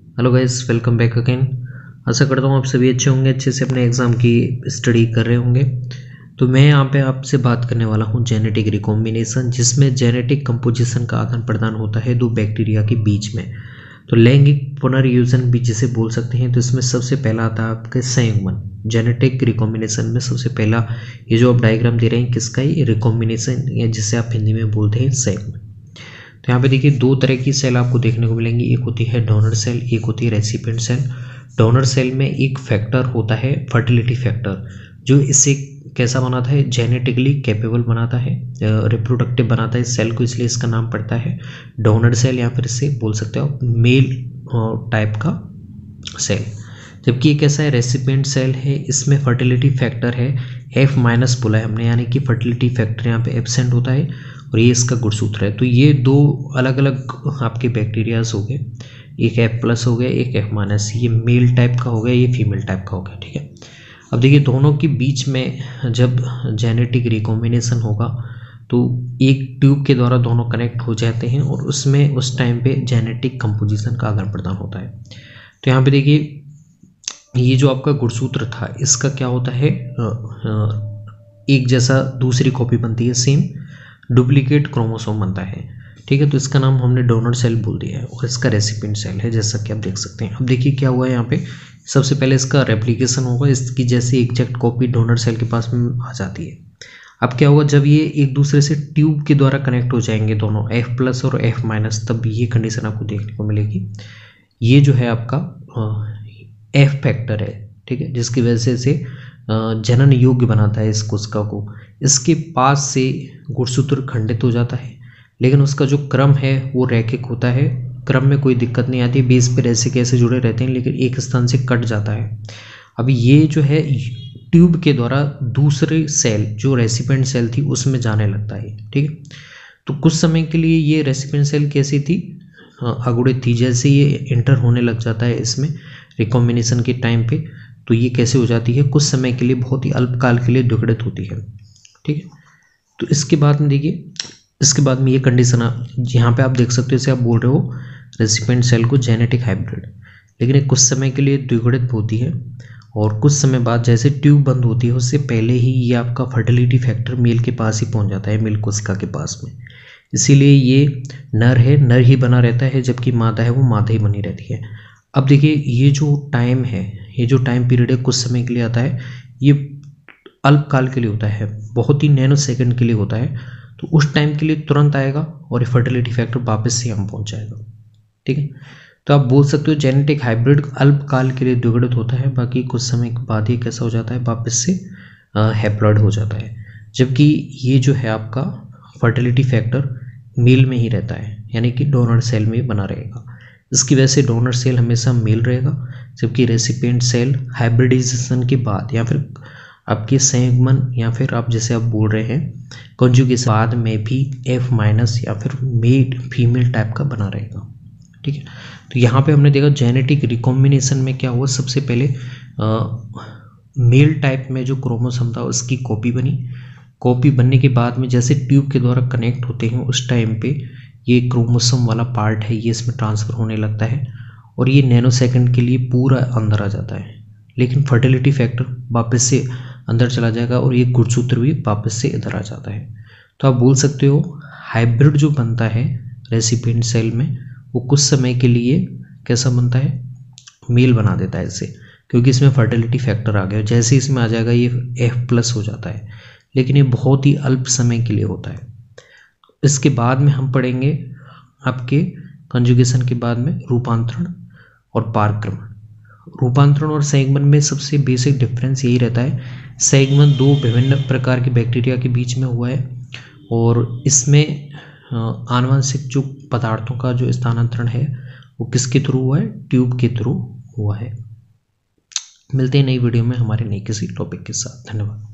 Hello guys, welcome back again. आशा करता हूँ आप सभी अच्छे होंगे, अच्छे से अपने एग्ज़ाम की स्टडी कर रहे होंगे। तो मैं यहाँ पे आपसे बात करने वाला हूँ जेनेटिक रिकॉम्बिनेशन, जिसमें जेनेटिक कंपोजिशन का आदान प्रदान होता है दो बैक्टीरिया के बीच में। तो लैंगिक पुनर्योजन भी जिसे बोल सकते हैं। तो इसमें सबसे पहला आता है आपके संयुग्मन। जेनेटिक रिकॉम्बिनेशन में सबसे पहला ये जो आप डायग्राम दे रहे हैं किसका, ये रिकॉम्बिनेशन या जिसे आप हिंदी में बोलते हैं संयुग्मन। तो यहाँ पे देखिए दो तरह की सेल आपको देखने को मिलेंगी, एक होती है डोनर सेल, एक होती है रेसिपिएंट सेल। डोनर सेल में एक फैक्टर होता है फर्टिलिटी फैक्टर, जो इसे कैसा बनाता है, जेनेटिकली कैपेबल बनाता है, रिप्रोडक्टिव बनाता है सेल को, इसलिए इसका नाम पड़ता है डोनर सेल, या फिर इसे बोल सकते हो मेल टाइप का सेल। जबकि ये कैसा है, रेसिपिएंट सेल है, इसमें फर्टिलिटी फैक्टर है F- बोला है हमने, यानी कि फर्टिलिटी फैक्टर यहाँ पे एब्सेंट होता है और ये इसका गुणसूत्र है। तो ये दो अलग अलग आपके बैक्टीरियाज हो गए, एक F+ हो गया, एक F-, ये मेल टाइप का हो गया, ये फीमेल टाइप का हो गया। ठीक है, अब देखिए दोनों के बीच में जब जेनेटिक रिकॉम्बिनेशन होगा तो एक ट्यूब के द्वारा दोनों कनेक्ट हो जाते हैं और उसमें उस टाइम पे जेनेटिक कंपोजिशन का आदान प्रदान होता है। तो यहाँ पे देखिए ये जो आपका गुणसूत्र था इसका क्या होता है, एक जैसा दूसरी कॉपी बनती है, सेम डुप्लीकेट क्रोमोसोम बनता है। ठीक है, तो इसका नाम हमने डोनर सेल बोल दिया है और इसका रेसिपिएंट सेल है, जैसा कि आप देख सकते हैं। अब देखिए क्या हुआ है यहाँ पे, सबसे पहले इसका रेप्लिकेशन होगा, इसकी जैसे एग्जैक्ट कॉपी डोनर सेल के पास में आ जाती है। अब क्या होगा, जब ये एक दूसरे से ट्यूब के द्वारा कनेक्ट हो जाएंगे दोनों F+ और F-, तब ये कंडीशन आपको देखने को मिलेगी। ये जो है आपका F फैक्टर है, ठीक है, जिसकी वजह से जनन योग्य बनाता है इस कोशिका को। इसके पास से गुणसूत्र खंडित हो जाता है, लेकिन उसका जो क्रम है वो रैखिक होता है, क्रम में कोई दिक्कत नहीं आती, बेस पे ऐसे कैसे जुड़े रहते हैं, लेकिन एक स्थान से कट जाता है। अब ये जो है ट्यूब के द्वारा दूसरे सेल जो रेसिपिएंट सेल थी उसमें जाने लगता है। ठीक है, तो कुछ समय के लिए ये रेसिपिएंट सेल कैसी थी, अगुणित थी। जैसे ये इंटर होने लग जाता है इसमें रिकॉम्बिनेशन के टाइम पे, तो ये कैसे हो जाती है, कुछ समय के लिए, बहुत ही अल्पकाल के लिए द्विगुणित होती है। ठीक है, तो इसके बाद में देखिए, इसके बाद में ये कंडीशन यहाँ पे आप देख सकते हो, जैसे आप बोल रहे हो रेसिपिएंट सेल को जेनेटिक हाइब्रिड, लेकिन ये कुछ समय के लिए द्विगुणित होती है और कुछ समय बाद जैसे ट्यूब बंद होती है उससे पहले ही ये आपका फर्टिलिटी फैक्टर मेल के पास ही पहुँच जाता है, मेल कोशिका के पास में। इसीलिए ये नर है, नर ही बना रहता है, जबकि मादा है वो मादा ही बनी रहती है। अब देखिए ये जो टाइम है, ये जो टाइम पीरियड है कुछ समय के लिए आता है, ये अल्पकाल के लिए होता है, बहुत ही नैनो सेकंड के लिए होता है। तो उस टाइम के लिए तुरंत आएगा और ये फर्टिलिटी फैक्टर वापस से हम पहुंच जाएगा। ठीक है, तो आप बोल सकते हो जेनेटिक हाइब्रिड अल्पकाल के लिए द्विगुणित होता है, बाकी कुछ समय के बाद ही कैसा हो जाता है, वापस से हैप्लॉइड हो जाता है। जबकि ये जो है आपका फर्टिलिटी फैक्टर मेल में ही रहता है, यानी कि डोनर सेल में बना रहेगा। इसकी वजह से डोनर सेल हमेशा मेल रहेगा, जबकि रेसिपिएंट सेल हाइब्रिडाइजेशन के बाद या फिर आपके संयुग्मन या फिर आप जैसे आप बोल रहे हैं कॉन्जुगेशन बाद में भी F- या फिर मेल फीमेल टाइप का बना रहेगा। ठीक है, तो यहाँ पे हमने देखा जेनेटिक रिकॉम्बिनेशन में क्या हुआ, सबसे पहले मेल टाइप में जो क्रोमोसोम था उसकी कॉपी बनी। कॉपी बनने के बाद में जैसे ट्यूब के द्वारा कनेक्ट होते हैं उस टाइम पे ये क्रोमोसोम वाला पार्ट है ये इसमें ट्रांसफ़र होने लगता है और ये नैनो सेकंड के लिए पूरा अंदर आ जाता है, लेकिन फर्टिलिटी फैक्टर वापस से अंदर चला जाएगा और ये गुणसूत्र भी वापस से इधर आ जाता है। तो आप बोल सकते हो हाइब्रिड जो बनता है रेसिपिएंट सेल में वो कुछ समय के लिए कैसा बनता है, मेल बना देता है इसे, क्योंकि इसमें फर्टिलिटी फैक्टर आ गया। जैसे इसमें आ जाएगा ये F+ हो जाता है, लेकिन ये बहुत ही अल्प समय के लिए होता है। इसके बाद में हम पढ़ेंगे आपके कंजुगेशन के बाद में रूपांतरण और पारक्रमण। रूपांतरण और संयुग्मन में सबसे बेसिक डिफरेंस यही रहता है, संयुग्मन दो विभिन्न प्रकार के बैक्टीरिया के बीच में हुआ है और इसमें आनुवंशिक जो पदार्थों का जो स्थानांतरण है वो किसके थ्रू हुआ है, ट्यूब के थ्रू हुआ है। मिलते हैं नई वीडियो में हमारे नए किसी टॉपिक के साथ। धन्यवाद।